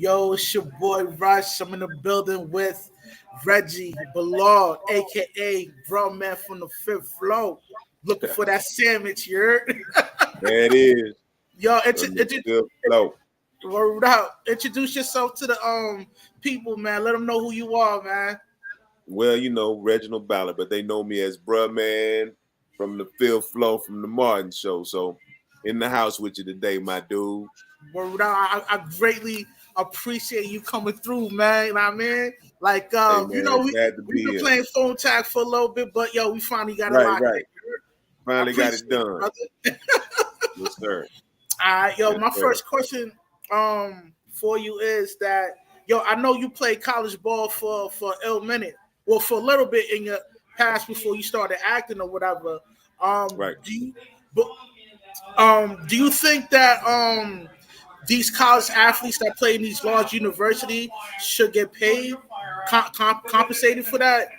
Yo, it's your boy Rush. I'm in the building with Reggie Ballard, aka Brotha Man from the FIF Floor. Looking for that sandwich, you heard? There it is. Yo, From the good flow. word out. Introduce yourself to the people, man. Let them know who you are, man. Well, Reginald Ballard, but they know me as Brotha Man from the FIF Floor from the Martin Show. So in the house with you today, my dude. Word out. I greatly appreciate you coming through, man. You know what I mean? Like, Hey man, glad to we've be been here. playing phone tag for a little bit, but yo, we finally got it Right, locked right. in. I Finally got appreciate it it, done. brother. Yes, sir. All right, yo, Yes, my sir. first question for you is that yo, I know you played college ball for a minute, well, for a little bit in your past before you started acting or whatever. Right. But do you think that these college athletes that play in these large universities should get paid, compensated for that?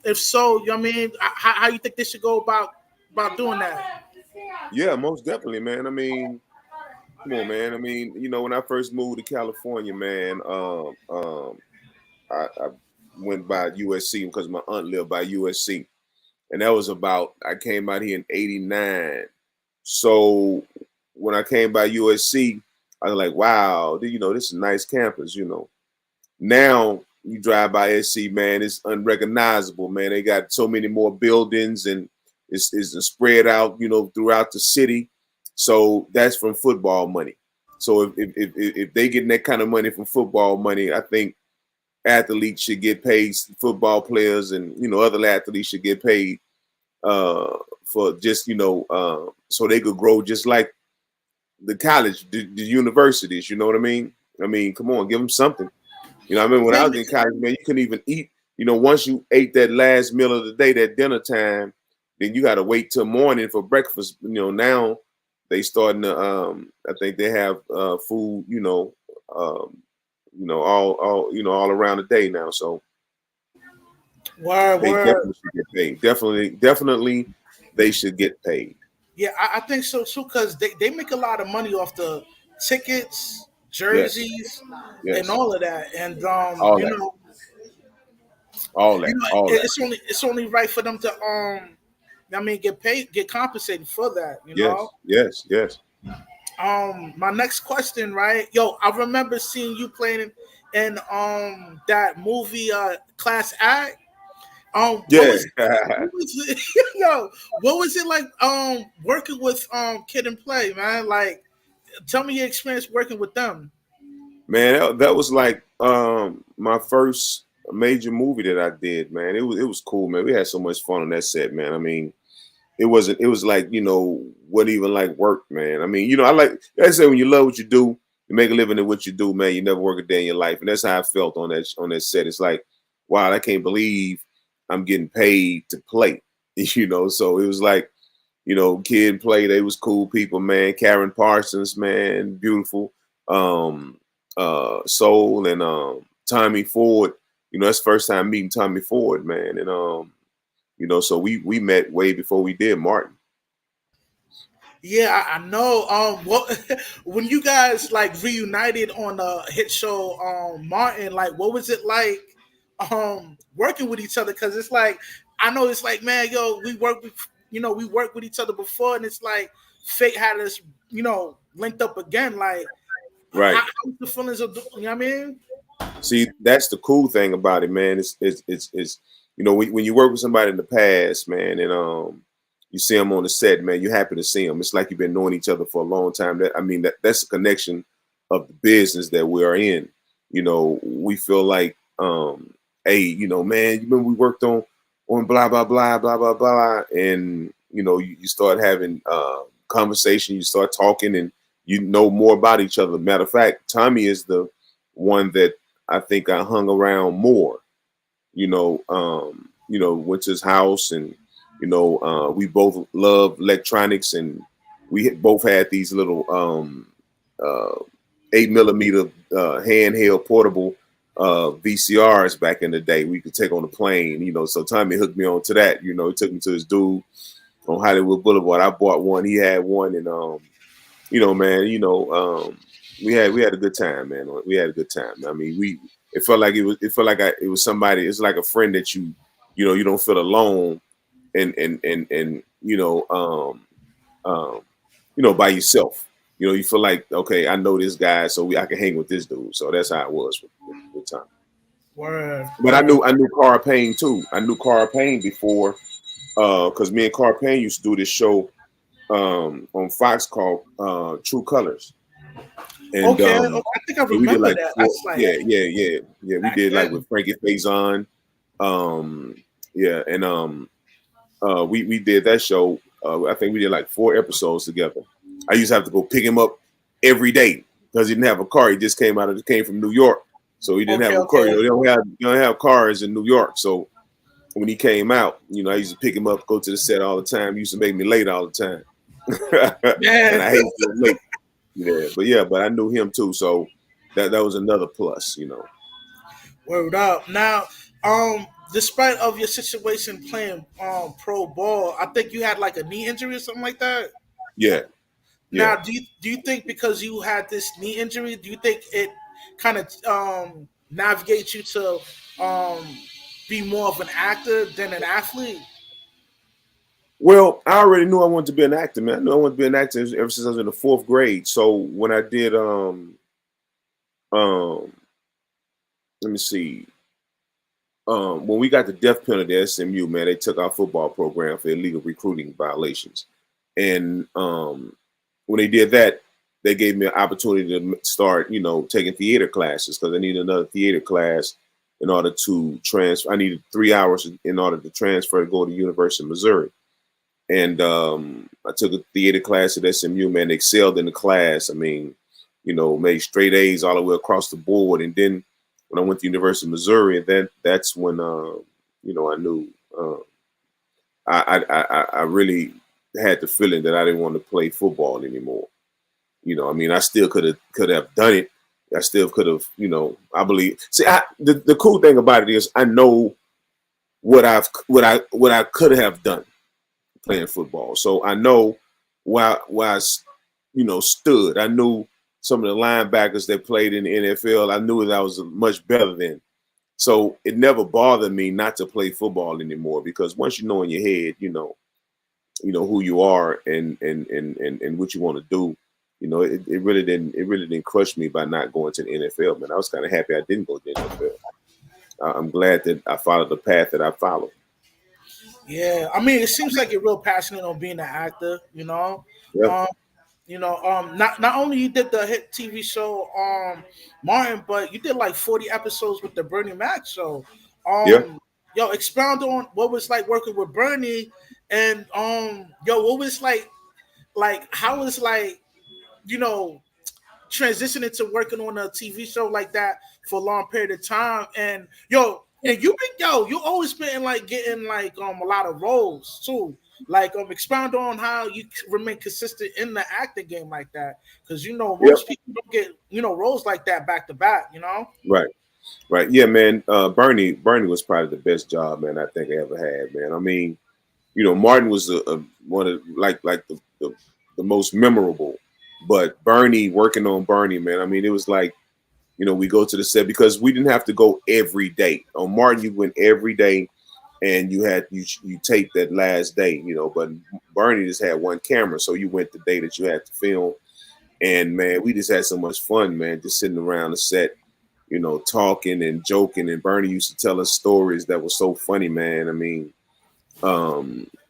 If so, you know what I mean, how you think they should go about doing that? Yeah, most definitely, man. I mean, come on, man. I mean, when I first moved to California, man, I went by USC because my aunt lived by USC. And that was I came out here in 89. So when I came by USC, I was like, wow, this is a nice campus. Now you drive by SC, man, it's unrecognizable, man. They got so many more buildings and it's spread out, throughout the city. So that's from football money. So if they getting that kind of money from football money, I think athletes should get paid, football players and other athletes should get paid for just so they could grow just like the college, the universities. You know what I mean? I mean, come on, give them something. I mean, when I was in college, man, you couldn't even eat. Once you ate that last meal of the day, that dinner time, then you got to wait till morning for breakfast. Now they starting to. I think they have food. All around the day now. So Word, they word. definitely should get paid. Definitely, they should get paid. Yeah, I think so too because they make a lot of money off the tickets, Yes, jerseys, and yes, all of that. And all that, all that, all that. it's only right for them to I mean get paid, get compensated for that. Yes, yes, yes, My next question, right? Yo, I remember seeing you playing in that movie Class Act. What yeah. was what was it, yo? What was it like? Working with Kid and Play, man. Like, tell me your experience working with them. Man, that was like my first major movie that I did, man. It was cool, man. We had so much fun on that set, man. I mean, it was like, what even like work, man. I mean, I say when you love what you do, you make a living at what you do, man, you never work a day in your life. And that's how I felt on that set. It's like, wow, I can't believe I'm getting paid to play. So it was like, Kid and Play, they was cool people, man. Karen Parsons, man, beautiful. Um, Soul and Tommy Ford. That's the first time meeting Tommy Ford, man. And so we met way before we did Martin. Yeah, I know. What when you guys like reunited on the hit show, Martin? Like, what was it like, working with each other? Because it's like I know it's like, man, yo, we worked with each other before, and it's like fate had us, linked up again. Like, Right. how's the feelings of, you know what I mean? See, that's the cool thing about it, man. It's when you work with somebody in the past, man, and you see them on the set, man, you're happy to see them. It's like you've been knowing each other for a long time. That's a connection of the business that we are in. We feel like, hey, man, you remember we worked on blah blah blah blah blah blah, and you start having conversation, you start talking, and you know more about each other. Matter of fact, Tommy is the one that I think I hung around more. Went to his house, and we both love electronics, and we both had these little uh, 8 millimeter handheld portable VCRs back in the day. We could take on a plane, So Tommy hooked me on to that. He took me to his dude on Hollywood Boulevard. I bought one. He had one, and man, we had a good time, man. We had a good time. I mean, we it felt like it felt like it was somebody. It's like a friend that you don't feel alone and um by yourself. You feel like, okay, I know this guy, so I can hang with this dude. So that's how it was with time. Word, But I knew Cara Payne too. I knew Cara Payne before, because me and Cara Payne used to do this show on Fox called True Colors, and okay. Oh, I think I we did remember like that. four. That's like Yeah. We back did like then. with Frankie Faison. Yeah, and we did that show. I think we did like 4 episodes together. I used to have to go pick him up every day because he didn't have a car. He just came from New York, so he didn't Okay, have a car. okay. They don't have cars in New York. So when he came out, I used to pick him up, go to the set all the time. He used to make me late all the time, and Man, I hate being late. But I knew him too, so that was another plus. word up. Now, despite of your situation playing pro ball, I think you had like a knee injury or something like that. Yeah, yeah. Now, do you think because you had this knee injury, do you think it kind of navigates you to um be more of an actor than an athlete? Well, I already knew I wanted to be an actor, man. I knew I wanted to be an actor ever since I was in the fourth grade. So when I did, um, let me see, when we got the death penalty at SMU, man, they took our football program for illegal recruiting violations, and when they did that, they gave me an opportunity to start, taking theater classes because I needed another theater class in order to transfer. I needed 3 hours in order to transfer to go to University of Missouri. And I took a theater class at SMU, man, excelled in the class. I mean, made straight A's all the way across the board. And then when I went to University of Missouri, that's when I knew I really had the feeling that I didn't want to play football anymore. I mean, I still could have done it. I still could have, I believe. See, the cool thing about it is I know what I could have done playing football. So I know where I stood. I knew some of the linebackers that played in the NFL. I knew that I was much better than. So it never bothered me not to play football anymore because once you know in your head, who you are and what you want to do. It really didn't crush me by not going to the NFL. Man, I was kind of happy I didn't go to the NFL. I'm glad that I followed the path that I followed. Yeah, I mean, it seems like you're real passionate on being an actor. Yeah, Um, not only you did the hit TV show Martin, but you did like 40 episodes with the Bernie Mac show. yeah. Yo, expound on what was like working with Bernie, and what was like how was like you know transitioning to working on a TV show like that for a long period of time. And you always been like getting like a lot of roles too. Like expound on how you remain consistent in the acting game like that, because Yeah. most people don't get roles like that back to back. Right. Right. Yeah, man. Bernie was probably the best job, man, I think I ever had, man. I mean, Martin was one of like the most memorable, but working on Bernie, man. I mean, it was like, we go to the set because we didn't have to go every day. On Martin, you went every day and you taped that last day, but Bernie just had one camera. So you went the day that you had to film. And man, we just had so much fun, man, just sitting around the set, talking and joking. And Bernie used to tell us stories that were so funny, man. I mean,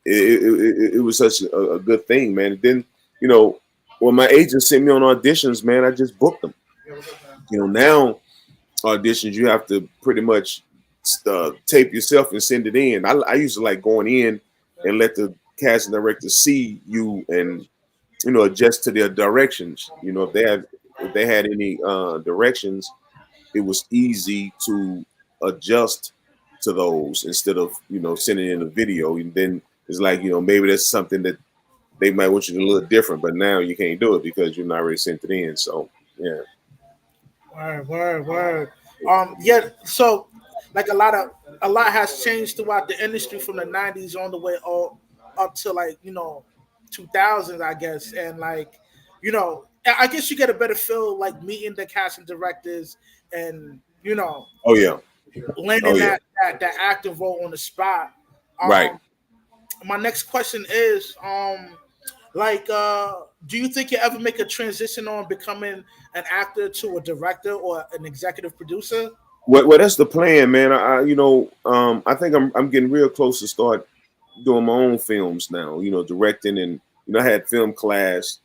it was such a good thing, man. And then, when my agent sent me on auditions, man, I just booked them. Now auditions, you have to pretty much tape yourself and send it in. I used to like going in and let the casting director see you and adjust to their directions. If they had any directions, it was easy to adjust to those instead of sending in a video. And then it's like maybe that's something that they might want you to look different, but now you can't do it because you're not already sent it in. So yeah, Word, word, word. Yeah. So, like a lot has changed throughout the industry from the '90s on the way all up to like 2000s, I guess, and like you know I guess you get a better feel like meeting the casting directors and Oh yeah. Oh landing yeah. that active role on the spot. Right. Um, my next question is, like, do you think you ever make a transition on becoming an actor to a director or an executive producer? Well, that's the plan, man. I think I'm getting real close to start doing my own films now. Directing, and I had film class,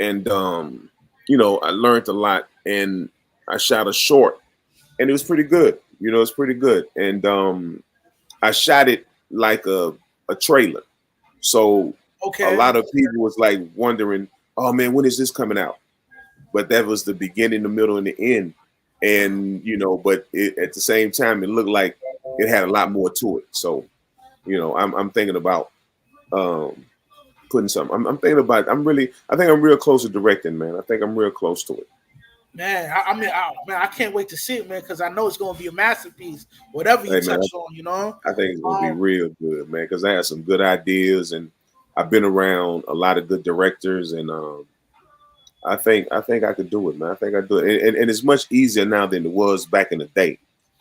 and I learned a lot, and I shot a short, and it was pretty good. It's pretty good, and I shot it like a trailer, so a Okay. lot of people was like wondering, "Oh man, when is this coming out?" But that was the beginning, the middle, and the end. And but at the same time, it looked like it had a lot more to it. So I'm thinking about um, putting something. I'm thinking about. I think I'm real close to directing, man. I think I'm real close to it. Man, man, I can't wait to see it, man, because I know it's going to be a masterpiece, whatever you Hey man, touch on. I think it's gonna be Um, real good, man. Because I have some good ideas, and I've been around a lot of good directors, and I think I could do it, man. I think I do it, and it's much easier now than it was back in the day.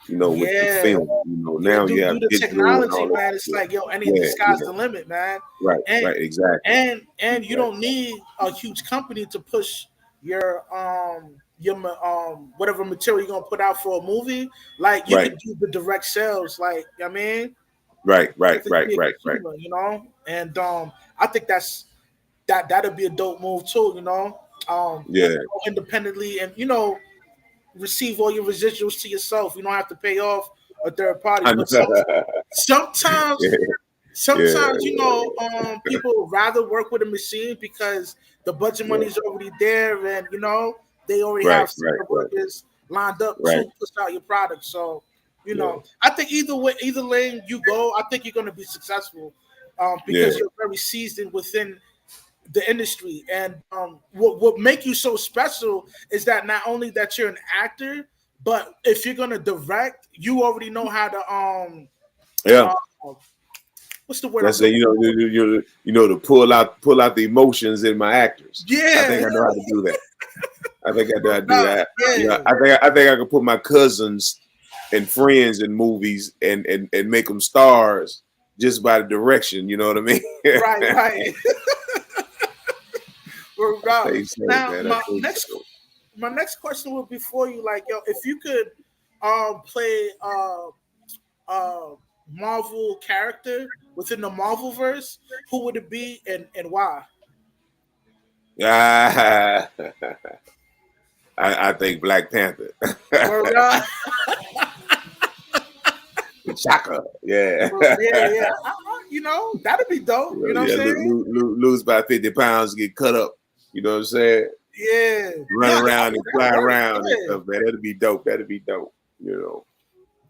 With the yeah, film, yeah, now you do have the digital and technology, all that. man. It's Yeah, like, any the yeah, sky's yeah. the limit, man. Right, And right, exactly, and you don't exactly. need a huge company to push whatever material you're gonna put out for a movie. Like, you Right, could do the direct sales, like, I mean, right, right, to right, be a right, right. consumer. And I think that'd be a dope move too. And Yeah, go independently, and receive all your residuals to yourself. You don't have to pay off a third party. I But know. sometimes, Yeah, yeah, people rather work with a machine because the budget yeah. money is already there, and they already Right, have right, separate right, workers lined up right. to push out your product. So, Yeah, I think either way, either lane you go, I think you're going to be successful, yeah, because you're very seasoned within the industry. And what make you so special is that not only that you're an actor, but if you're gonna direct, you already know how to yeah. uh, what's the word I'm That's it. looking for? To pull out the emotions in my actors. I Yeah, think I know how to do that. I think I know how to do nah, that. yeah, I think I can put my cousins and friends in movies and make them stars just by the direction. You know what I mean? right, right. I think so, Now, man. I think so. my next question would be for you, like, yo, if you could play uh Marvel character within the Marvel verse, who would it be, and why? Ah, I think Black Panther. Word up. Chaka. Yeah. Yeah, yeah. That'd be dope. You know what I'm Yeah, saying? lose about 50 pounds, get cut up. You know what I'm saying? Yeah. Run No, around and that fly works. around and Yeah. stuff, man. That'd be dope. That'd be dope. You know,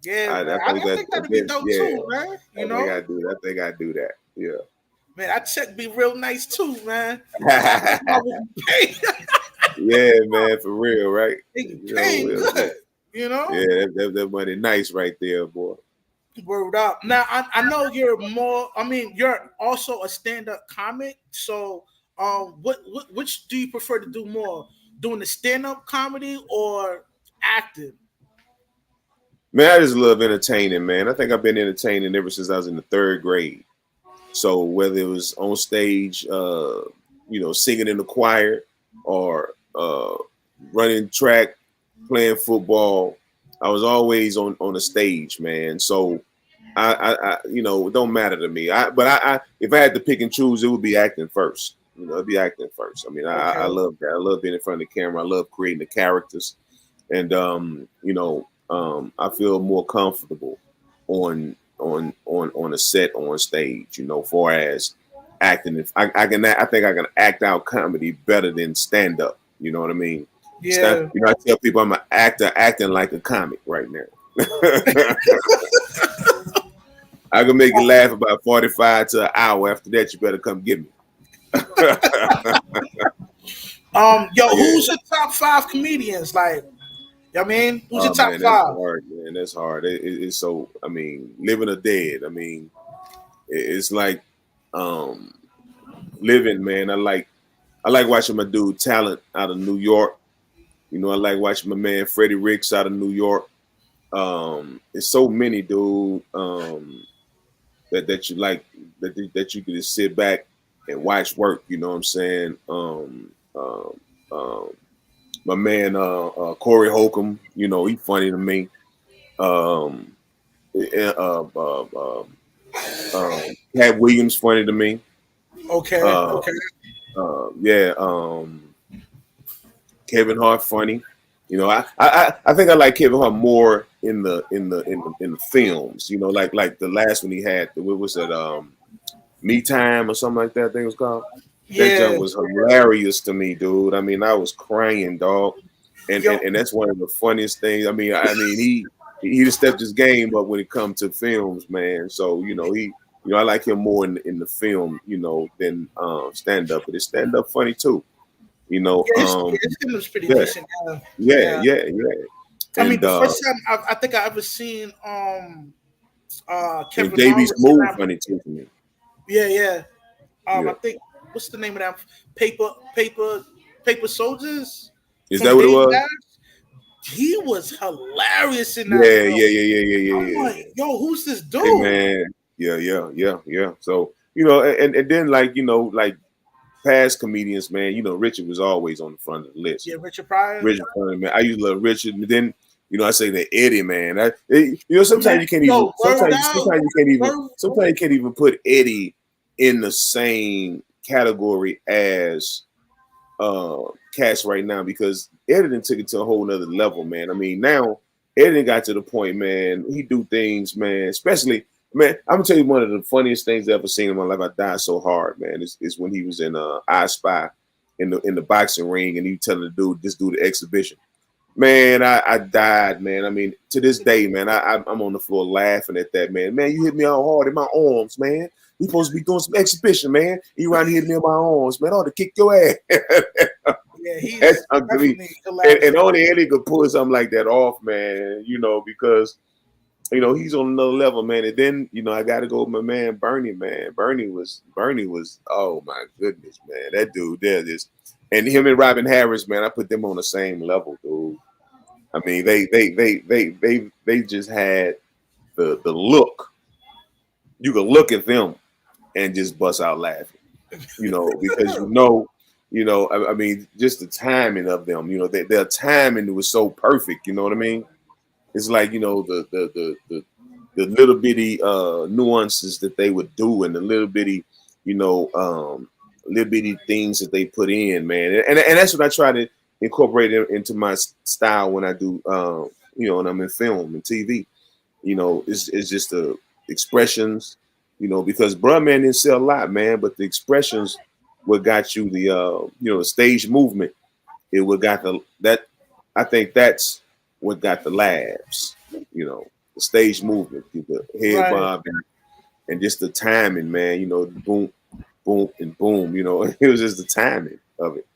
Yeah, I man. I, think I think that'd be that, dope yeah, too, man. I think I do. I think I do that. Yeah. Man, that check be real nice too, man. I would be paid. Yeah, man, for real, right? They be paying Yeah, good, you know? yeah, that money nice right there, boy. Word up. Now, I know you're more, I mean, you're also a stand-up comic. So, which do you prefer to do more? Doing the stand-up comedy or acting? Man, I just love entertaining, man. I think I've been entertaining ever since I was in the third grade. So whether it was on stage, singing in the choir, or running track, playing football, I was always on the stage, man. So it don't matter to me. But if I had to pick and choose, it would be acting first. It'd be acting first. I mean, I Okay. love that. I love being in front of the camera. I love creating the characters, and I feel more comfortable on a set on stage. Far as acting, if I think I can act out comedy better than stand up. You know what I mean? Yeah. I tell people I'm an actor acting like a comic right now. I can make you laugh about 45 to an hour. After that, you better come get me. Yo, Yeah. who's your top five comedians? Like, I mean, who's your Oh top man, that's five? hard, man. That's hard. It's so. I mean, living or dead. I mean, it's like living, man. I like watching my dude Talent out of New York. You know, I like watching my man Freddie Ricks out of New York. There's so many, dude, that you like that you can just sit back and watch work. You know what I'm saying? Um, my man Corey Holcomb, you know, he funny to me. Um, Cat Williams funny to me. Okay, Uh, okay, yeah, Kevin Hart funny. You know, I think I like Kevin Hart more in the films. You know, like the last one he had. What was it? Me Time or something like that. I think it was called. That junk yeah, was hilarious to me, dude. I mean, I was crying, dog. And yo, and, and that's one of the funniest things. I mean, he just stepped his game up when it comes to films, man. So I like him more in the film, than stand up. But it's stand up funny too, you know. his film was pretty Yeah, decent. yeah, Yeah, yeah, yeah. I mean, And the first time I think I ever seen and Kevin JB Hart was in Smooth that. funny too for me. Yeah, yeah. Yeah, I think what's the name of that paper soldiers is from that what it Dave was? Dash? He was hilarious in that Yeah, film. yeah, yeah, yeah, yeah, I'm yeah, yeah. like, yo, who's this Hey dude? man, yeah, yeah, yeah, yeah. So and then like past comedians, man. Richard was always on the front of the list. Yeah, Richard Pryor. Richard, funny, man. I used to love Richard. And then I say that Eddie, man. Man, Sometimes you can't even. yo, word out. Word, Sometimes you can't even put Eddie in the same category as cast right now because editing took it to a whole nother level, man. I mean, now editing got to the point, man. He do things, man. Especially, man. I'm gonna tell you one of the funniest things I've ever seen in my life. I died so hard, man. Is when he was in I Spy in the boxing ring, and he telling the dude, "Just do the exhibition." Man, I died, man. I mean, to this day, man, I'm on the floor laughing at that, man. Man, you hit me all hard in my arms, man. We supposed to be doing some exhibition, man. You around here hitting me in my arms, man. I ought to kick your ass. yeah, That's he's ugly. definitely And hilarious. only Eddie could pull something like that off, man, because he's on another level, man. And then, I gotta go with my man Bernie, man. Bernie was oh my goodness, man. That dude there just and him and Robin Harris, man, I put them on the same level, dude. I mean, they just had the look. You could look at them and just bust out laughing, because I mean, just the timing of them, their timing was so perfect. You know what I mean? It's like the little bitty nuances that they would do and the little bitty things that they put in, man. And that's what I try to incorporate into my style when I do, when I'm in film and TV. It's just the expressions, because Brotha Man didn't sell a lot, man, but the expressions what got you the stage movement. It what got that. I think that's what got the laughs. The stage movement, the head Right. bob, and just the timing, man. The boom, boom, and boom. It was just the timing of it.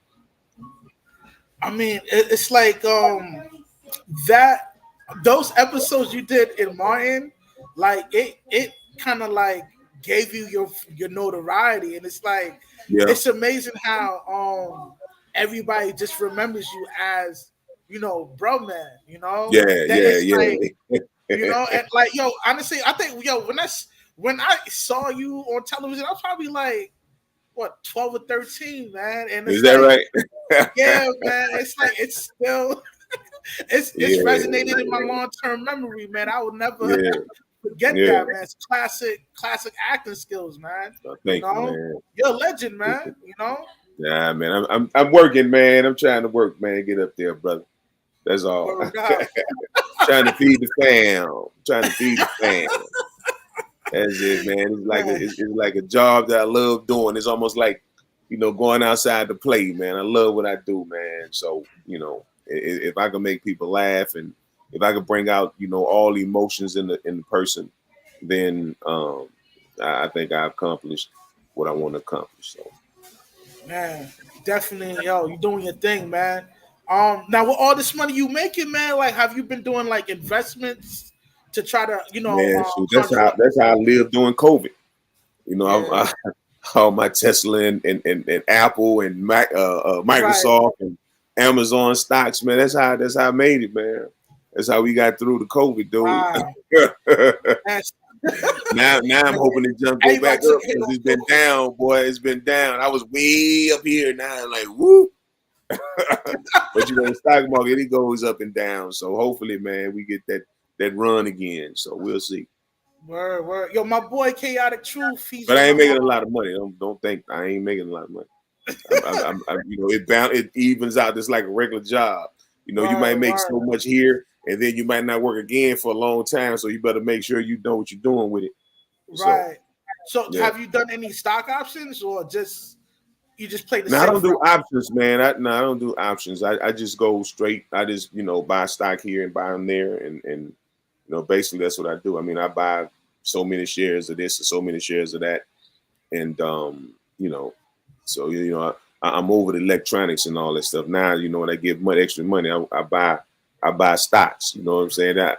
I mean, it's like that those episodes you did in Martin, like it kind of like gave you your notoriety, and it's like Yeah, it's amazing how everybody just remembers you as bro man, yeah, that yeah, it's like yeah. and like yo, honestly, I think when I saw you on television, I was probably like what 12 or 13, man, and Is it's that like right? yeah, man. It's like it's still it's Yeah, resonated in my long term memory, man. I will never yeah, forget yeah. that, man. It's classic acting skills, man. Thank you, man. You're a legend, man. Yeah, man. I'm working, man. I'm trying to work, man. Get up there, brother. That's all. Word up. Trying to feed the fam. Trying to feed the fam. That's it, man. It's like Man, it's like a job that I love doing. It's almost like going outside to play, man. I love what I do, man. So if I can make people laugh and if I can bring out all the emotions in the person, then I think I accomplished what I want to accomplish. So man, definitely, yo, you doing your thing, man. Now with all this money you making, man, like, have you been doing like investments to try to, man, shoot, conjure up? that's how I lived during COVID. Yeah, all my Tesla and Apple and Right. Microsoft and Amazon stocks, man. That's how I made it, man. That's how we got through the COVID, dude. Wow. That's, now I'm hoping to go everybody back took up a hit because off it's your been down, boy. It's been down. I was way up here now, like woo. But the stock market it goes up and down. So hopefully, man, we get that run again. So we'll see. word, word. Yo, my boy Chaotic Truth, he's But I on the ain't making a lot of money. Don't think I ain't making a lot of money. It evens out just like a regular job. You might word, make word. so much here, and then you might not work again for a long time. So you better make sure you know what you're doing with it. So Right. So yeah. have you done any stock options or just you just play the Now I don't safe do route? options, man. I don't do options. I just go straight. I just buy stock here and buy them there, and basically that's what I do. I mean, I buy so many shares of this and so many shares of that, and so I'm over the electronics and all that stuff now. When I get extra money, I buy stocks. You know what I'm saying? Word,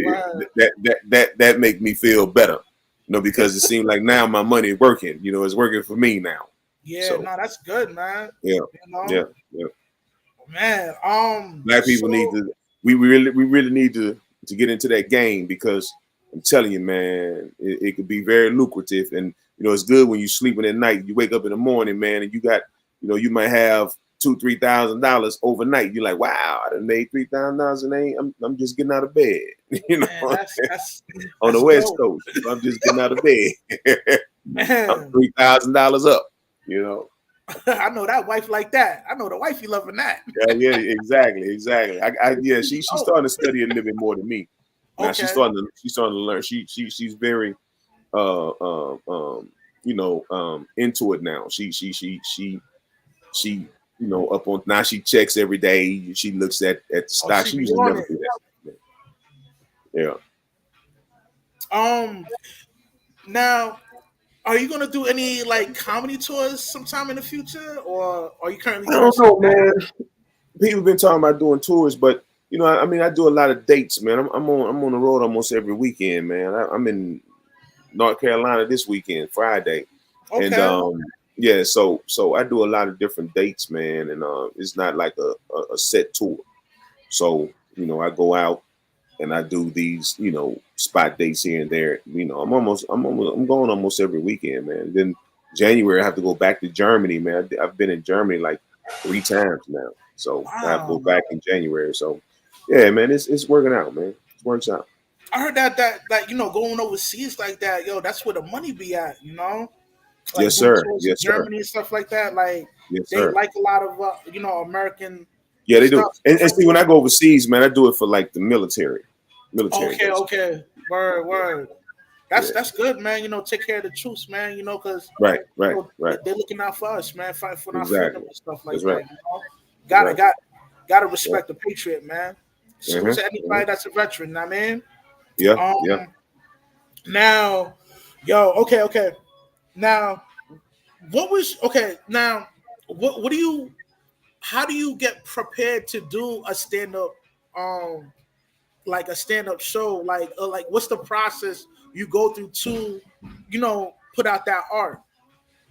word. That make me feel better. Because it seems like now my money working. It's working for me now. Yeah, So no, that's good, man. yeah, You know, yeah, yeah. man. Black people need So to. We really need to get into that game because I'm telling you, man, it could be very lucrative, and it's good when you sleeping at night. You wake up in the morning, man, and you got, you might have $2,000-3,000 overnight. You're like, wow, I done made $3,000 and I'm just getting out of bed. man, that's On the that's West dope, Coast, I'm just getting out of bed. I'm man. $3,000 up. You know. I know that wife like that. I know the wife you loving that. Yeah, exactly. Yeah, she's Oh, starting to study a little bit more than me. Now okay. she's starting to learn. She's very uh um um into it now. She up on now she checks every day. She looks at the Oh, stock. she She be used to on never it. do that. Yeah. Um, now, are you gonna do any like comedy tours sometime in the future, or are you currently I doing don't some know, man. People been talking about doing tours, but I mean, I do a lot of dates, man. I'm on the road almost every weekend, man. I'm in North Carolina this weekend, Friday, and okay, yeah, so I do a lot of different dates, man, and it's not like a set tour. So I go out and I do these spot dates here and there. I'm going almost every weekend, man. Then January I have to go back to Germany, man. I've been in Germany like 3 times now, so I have to go wow. back in January. So yeah, man, it's working out, man. It works out. I heard that going overseas like that, yo, that's where the money be at, like Yes, doing sir. tours in Yes, sir. Germany and stuff like that. Like Yes, they sir. like a lot of American Yeah, they do. stuff. And see, when I go overseas, man, I do it for like the military Okay, base. okay, word, Yeah, word. yeah. That's good, man. Take care of the troops, man. Because Right, right, right. they're looking out for us, man. Fight for our freedom Exactly. and stuff like That's right. that. That's Gotta right. got gotta Yeah. respect the patriot, man. Salute Uh-huh. to Uh-huh. anybody that's a veteran. I mean, Yeah, yeah. um, now, yo, okay. Now, what was okay? Now, what do you? How do you get prepared to do a stand up? Like a stand up show. Like what's the process you go through to, put out that art?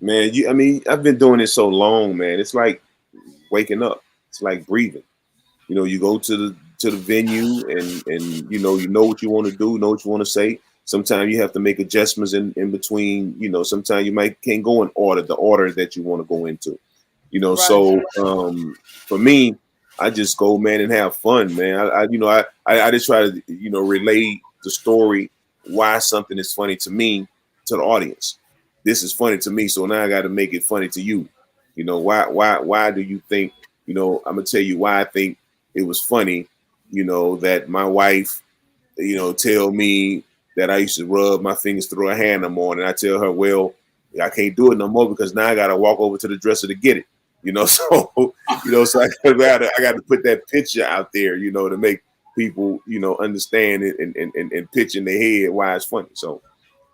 Man, I mean, I've been doing it so long, man. It's like waking up. It's like breathing. You go to the venue and you know what you want to do, know what you want to say. Sometimes you have to make adjustments in between. Sometimes you might can't go in the order that you want to go into. Right, So for me, I just go, man, and have fun, man. I just try to relay the story why something is funny to me to the audience. This is funny to me, so now I got to make it funny to you. Why do you think? I'm gonna tell you why I think it was funny. That my wife, tell me that I used to rub my fingers through her hand in the morning. I tell her, well, I can't do it no more because now I got to walk over to the dresser to get it. So so I got to put that picture out there, to make people, understand it and pitch in their head why it's funny. So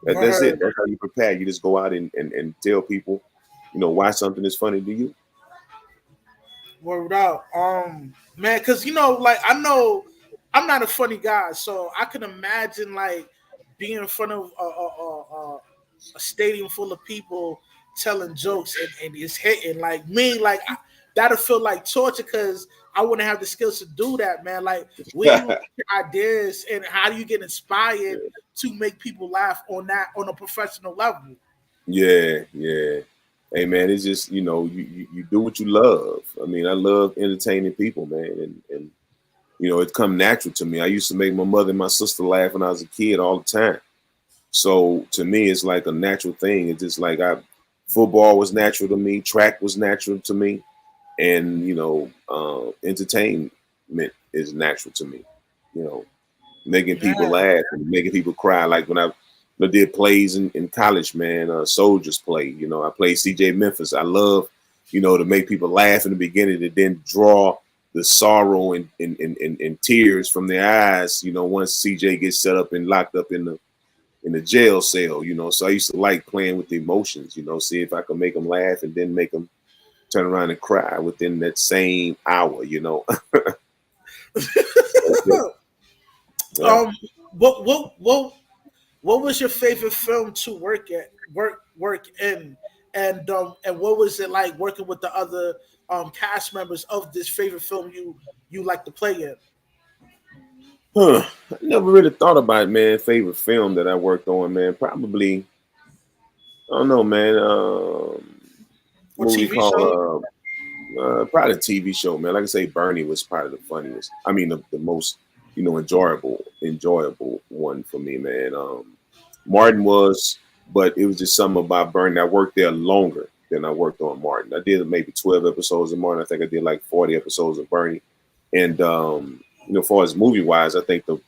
that's it. word, That's how you prepare. You just go out and tell people, why something is funny to you. word out. Man, because like I know I'm not a funny guy, so I can imagine like being in front of a stadium full of people telling jokes and it's hitting. Like me, like that'll feel like torture because I wouldn't have the skills to do that, man. Like where you get your ideas and how do you get inspired to make people laugh on that on a professional level? Yeah, yeah. Hey man, it's just you do what you love. I mean, I love entertaining people, man, and it come natural to me. I used to make my mother and my sister laugh when I was a kid all the time. So to me, it's like a natural thing. It's just like football was natural to me, track was natural to me, and entertainment is natural to me. You know, making people Yeah, laugh and making people cry. Like when I did plays in college, man, soldiers play. I played CJ Memphis. I love, to make people laugh in the beginning and then draw the sorrow and tears from their eyes, once CJ gets set up and locked up in the jail cell, So I used to like playing with the emotions, see if I could make them laugh and then make them turn around and cry within that same hour. So, yeah. um, what was your favorite film to work in, and what was it like working with the other cast members of this favorite film you like to play in? Huh. I never really thought about it, man. Favorite film that I worked on, man. Probably, I don't know, man. Or Movie TV show? called probably a TV show, man. Like I say, Bernie was probably the funniest. I mean, the most, enjoyable one for me, man. Martin was, but it was just something about Bernie. I worked there longer than I worked on Martin. I did maybe 12 episodes of Martin. I think I did like 40 episodes of Bernie. And as far as movie wise, I think the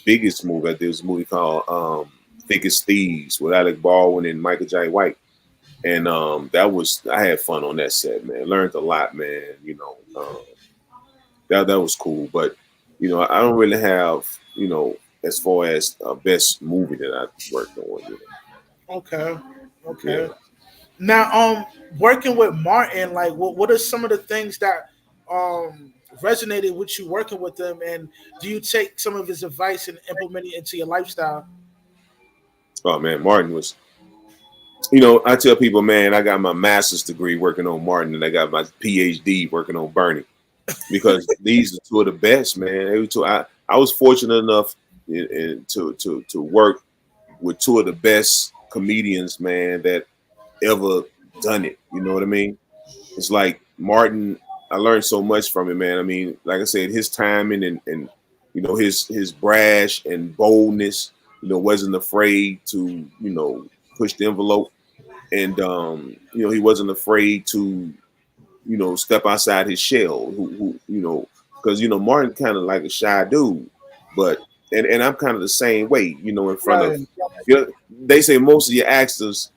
biggest movie I did was a movie called Thick as Thieves with Alec Baldwin and Michael J. White. And I had fun on that set, man. Learned a lot, man. That was cool. But I don't really have as far as best movie that I worked on. Okay, Yeah. okay. Now, working with Martin, like, what are some of the things that resonated with you working with him, and do you take some of his advice and implement it into your lifestyle? Oh man, Martin was. I tell people, man, I got my master's degree working on Martin, and I got my PhD working on Bernie because these are two of the best, man. They were two, I was fortunate enough to work with two of the best comedians, man, that ever done it. You know what I mean? It's like Martin. I learned so much from him, man. I mean, like I said, his timing and his brash and boldness. Wasn't afraid to push the envelope, and he wasn't afraid to step outside his shell. Because Martin kind of like a shy dude, but and I'm kind of the same way. In front of Right, they say most of your actors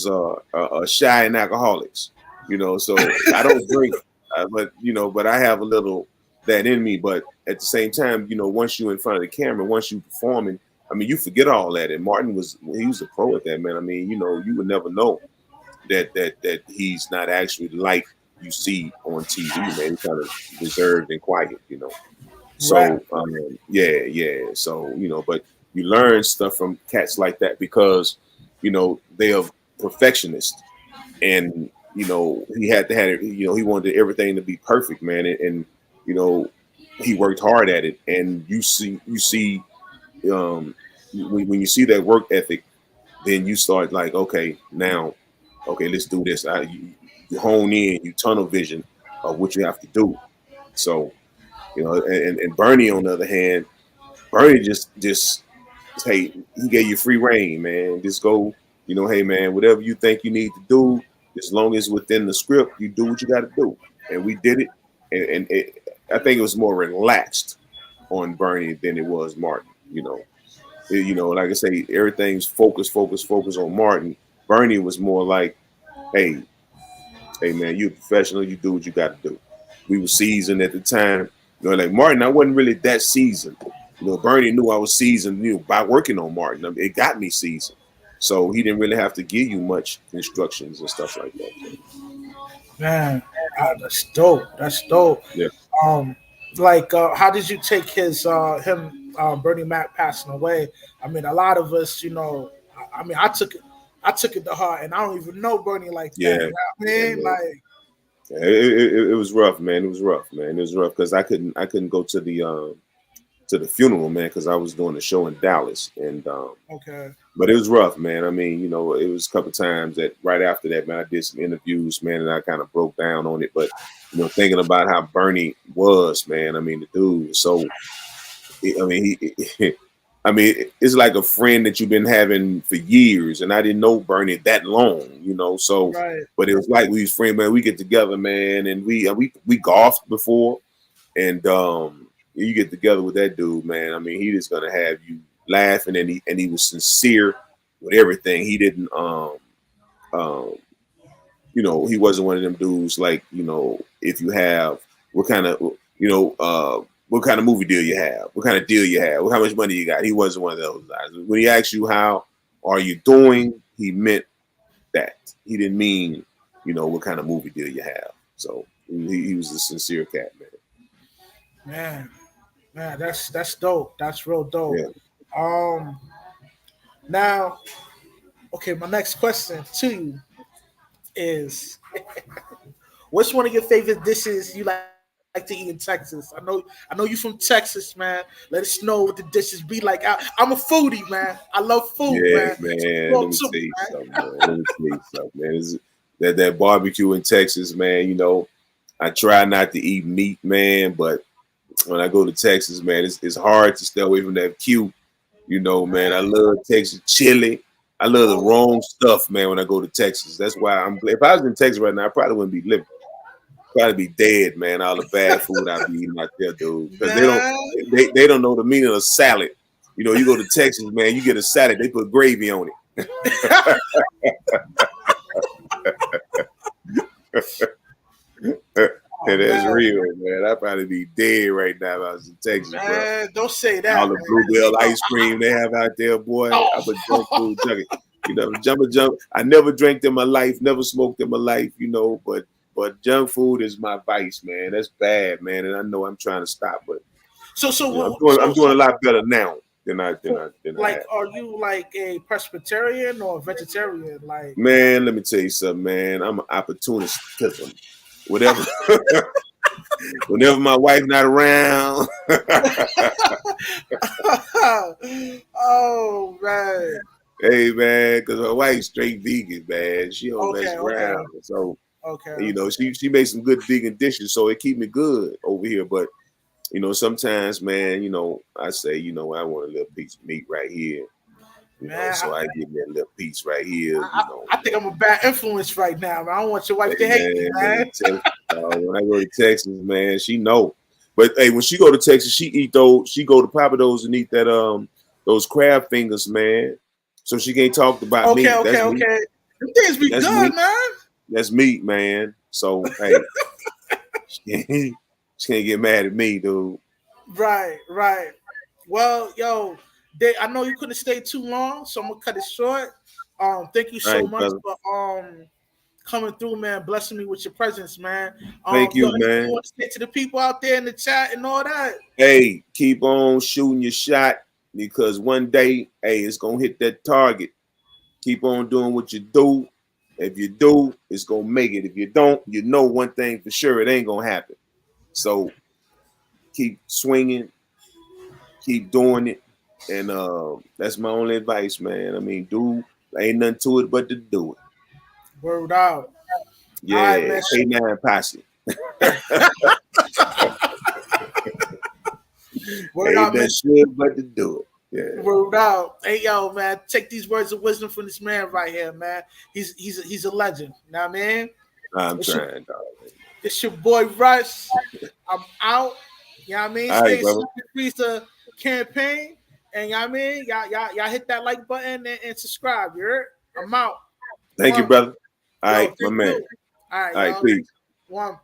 are shy and alcoholics. So I don't drink, but I have a little that in me. But at the same time, once you're in front of the camera, once you performing, I mean, you forget all that. And Martin he was a pro at that, man. I mean, you would never know that he's not actually like you see on TV, man. He's kind of reserved and quiet. right, So yeah, yeah. So but you learn stuff from cats like that because they are perfectionists, and he had to have it. He wanted everything to be perfect, man, and you know he worked hard at it, and you see um, when you see that work ethic, then you start like, okay, now, okay, let's do this. You hone in, you tunnel vision of what you have to do. So, and Bernie, on the other hand, Bernie just hey, he gave you free reign, man. Just go, hey man, whatever you think you need to do, as long as within the script, you do what you got to do. And we did it, and I think it was more relaxed on Bernie than it was Martin. Like I say, everything's focus on Martin. Bernie was more like, hey, hey man, you a professional, you do what you got to do. We were seasoned at the time. Like Martin, I wasn't really that seasoned. Bernie knew I was seasoned, by working on Martin. I mean, it got me seasoned. So he didn't really have to give you much instructions and stuff like that. So, man. That's dope. That's dope. yeah. Um, like, how did you take Bernie Mac passing away? I mean, a lot of us, I mean, I took it to heart, and I don't even know Bernie like that. Yeah, You know what I yeah, mean? man. Like, It was rough, man. It was rough, man. It was rough because I couldn't go to the funeral, man, because I was doing a show in Dallas, and okay, but it was rough, man. I mean, it was a couple times that right after that, man, I did some interviews, man, and I kind of broke down on it. But thinking about how Bernie was, man, I mean, the dude was so. I mean, I mean, it's like a friend that you've been having for years, and I didn't know Bernie that long. So, right. but it was like we was friends, man. We get together, man, and we golfed before, and you get together with that dude, man. I mean, he just gonna have you laughing, and he was sincere with everything. He didn't um he wasn't one of them dudes like, if you have what kind of what kind of movie deal you have, what kind of deal you have, how much money you got. He wasn't one of those guys. When he asked you how are you doing, he meant that. He didn't mean, what kind of movie deal you have. So he was a sincere cat, man. Man, man, that's dope. That's real dope. Yeah. Um, now, okay, my next question to you is, what's one of your favorite dishes you like to eat in Texas? I know you from Texas, man. Let us know what the dishes be like. I'm a foodie, man. I love food, man. Yeah, So talk man. to Let me me, tell you man. something, man. Let me tell you something, man. That barbecue in Texas, man. I try not to eat meat, man, but when I go to Texas, man, it's hard to stay away from that Q. Man, I love Texas chili. I love the Oh, wrong stuff, man. When I go to Texas, that's why if I was in Texas right now, I probably wouldn't be living. Probably be dead, man. All the bad food I be eating out there, dude, because they don't man. they don't know the meaning of salad. You go to Texas, man, you get a salad, they put gravy on it. Oh And that's man, real, man. I'd probably be dead right now if I was in Texas, bro. man, don't say All that, the man. bluebell You know, ice cream they have out there, boy. I'm a junk oh, food junkie. Jump. I never drank in my life, never smoked in my life, but junk food is my vice, man. That's bad, man. And I know I'm trying to stop, but I'm doing a lot better now than I like, have. are you like a Presbyterian or vegetarian? Like, Man, let me tell you something, man. I'm an opportunist. Whatever, whenever my wife not around. oh man. Hey man, because my wife's straight vegan, man. She don't mess Okay, okay, around. So, okay. she makes some good vegan dishes, so it keep me good over here. But sometimes, man, I say, I want a little piece of meat right here. Man, So I give me a little piece right here, I think I'm a bad influence right now, man. I don't want your wife Hey to hate me, man, let me man. tell you, when I go to Texas, man, she know. But hey, when she go to Texas, she eat those. She go to Papa Do's and eat those crab fingers, man. So she can't talk about Okay, meat. okay, That's meat. okay. Them things be That's good, meat. man. That's meat, man. So hey, she can't get mad at me, dude. Right, right. Well, yo, I know you couldn't stay too long, so I'm gonna cut it short. Thank you All so right, much brother. for coming through, man, blessing me with your presence, man. Thank Yo, you, anything you man. want to say to the people out there in the chat and all that? Hey, keep on shooting your shot because one day, hey, it's gonna hit that target. Keep on doing what you do. If you do, it's gonna make it. If you don't, you know one thing for sure, it ain't gonna happen. So keep swinging, keep doing it, and that's my only advice, man. I mean, ain't nothing to it but to do it. Word out. All right, Yeah, man. K9 posse. Word Ain't out, man. nothing to it but to do it. Yeah, Word out. Hey, yo, man. Take these words of wisdom from this man right here, man. He's a legend. Now, man. I'm It's your, trying, dog. it's your boy Russ. I'm out. You know what I mean? All right, Stay brother. safe, increase the campaign. And you know what I mean? Y'all hit that like button and subscribe. You heard? I'm out. Thank you, One. brother. All Yo, right, my thank man. you. All right, All right, y'all. peace. One.